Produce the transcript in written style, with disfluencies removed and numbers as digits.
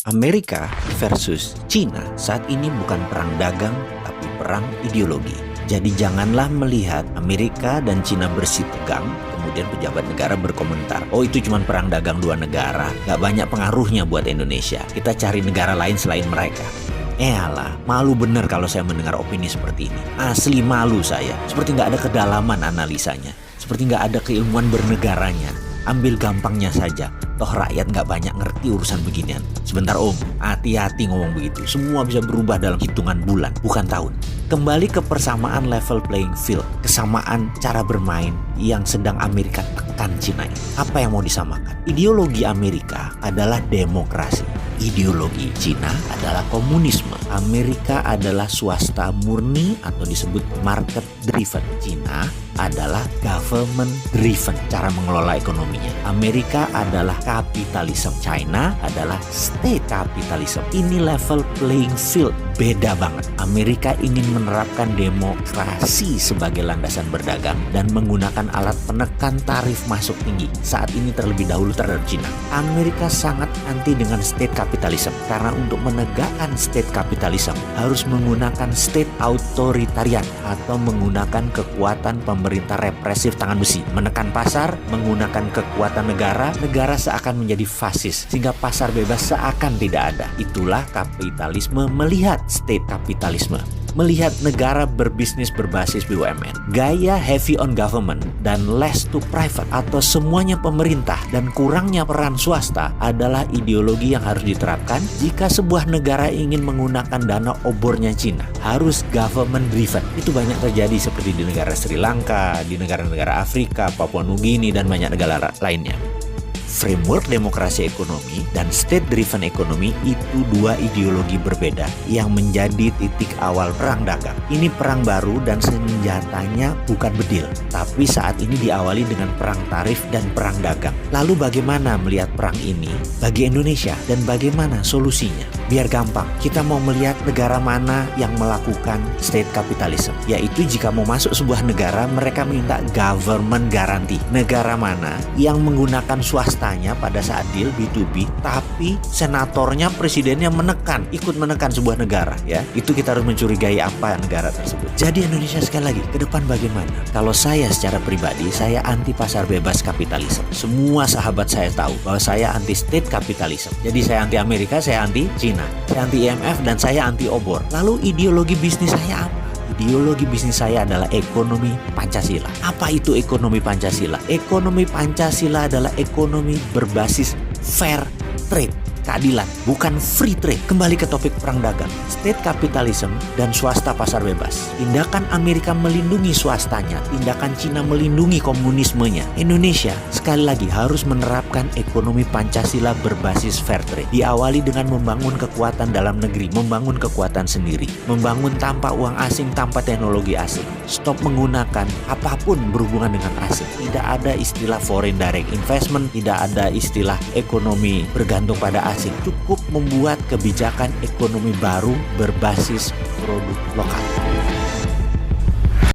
Amerika versus Cina saat ini bukan perang dagang, tapi perang ideologi. Jadi janganlah melihat Amerika dan Cina bersih tegang, kemudian pejabat negara berkomentar, oh itu cuma perang dagang dua negara, gak banyak pengaruhnya buat Indonesia, kita cari negara lain selain mereka. Alah, malu bener kalau saya mendengar opini seperti ini. Asli malu saya, seperti gak ada kedalaman analisanya, seperti gak ada keilmuan bernegaranya. Ambil gampangnya saja, toh rakyat gak banyak ngerti urusan beginian. Sebentar om, hati-hati ngomong begitu. Semua bisa berubah dalam hitungan bulan, bukan tahun. Kembali ke persamaan level playing field, kesamaan cara bermain yang sedang Amerika tekan Cina ini. Apa yang mau disamakan? Ideologi Amerika adalah demokrasi. Ideologi Cina adalah komunisme. Amerika adalah swasta murni atau disebut market driven. Cina adalah government driven cara mengelola ekonominya. Amerika adalah kapitalisme. China adalah state capitalism. Ini level playing field. Beda banget. Amerika ingin menerapkan demokrasi sebagai landasan berdagang dan menggunakan alat penekan tarif masuk tinggi. Saat ini terlebih dahulu terhadap Cina. Amerika sangat anti dengan state capitalism karena untuk menegakkan state capitalism harus menggunakan state authoritarian atau menggunakan kekuatan pemerintah represif tangan besi, menekan pasar, menggunakan kekuatan negara seakan menjadi fasis sehingga pasar bebas seakan tidak ada. Itulah kapitalisme melihat state kapitalisme. Melihat negara berbisnis berbasis BUMN, gaya heavy on government dan less to private atau semuanya pemerintah dan kurangnya peran swasta adalah ideologi yang harus diterapkan jika sebuah negara ingin menggunakan dana obornya Cina. Harus government driven. Itu banyak terjadi seperti di negara Sri Lanka, di negara-negara Afrika, Papua Nugini dan banyak negara lainnya. Framework demokrasi ekonomi dan state-driven ekonomi itu dua ideologi berbeda yang menjadi titik awal perang dagang. Ini perang baru dan senjatanya bukan bedil, tapi saat ini diawali dengan perang tarif dan perang dagang. Lalu bagaimana melihat perang ini bagi Indonesia dan bagaimana solusinya? Biar gampang, kita mau melihat negara mana yang melakukan state capitalism, yaitu jika mau masuk sebuah negara, mereka minta government guarantee. Negara mana yang menggunakan swastanya pada saat deal B2B, tapi senatornya, presidennya ikut menekan sebuah negara, ya. Itu kita harus mencurigai apa negara tersebut. Jadi Indonesia sekali lagi, ke depan bagaimana? Kalau saya secara pribadi, saya anti pasar bebas kapitalisme. Semua sahabat saya tahu bahwa saya anti state capitalism. Jadi saya anti Amerika, saya anti Cina, saya anti IMF, dan saya anti obor. Lalu ideologi bisnis saya apa? Ideologi bisnis saya adalah ekonomi Pancasila. Apa itu ekonomi Pancasila? Ekonomi Pancasila adalah ekonomi berbasis fair trade, keadilan, bukan free trade. Kembali ke topik perang dagang, state capitalism dan swasta pasar bebas. Tindakan Amerika melindungi swastanya, tindakan Cina melindungi komunismenya. Indonesia sekali lagi harus menerapkan ekonomi Pancasila berbasis fair trade. Diawali dengan membangun kekuatan dalam negeri, membangun kekuatan sendiri, membangun tanpa uang asing, tanpa teknologi asing. Stop menggunakan apapun berhubungan dengan asing. Tidak ada istilah foreign direct investment, tidak ada istilah ekonomi bergantung pada asing. Cukup membuat kebijakan ekonomi baru berbasis produk lokal.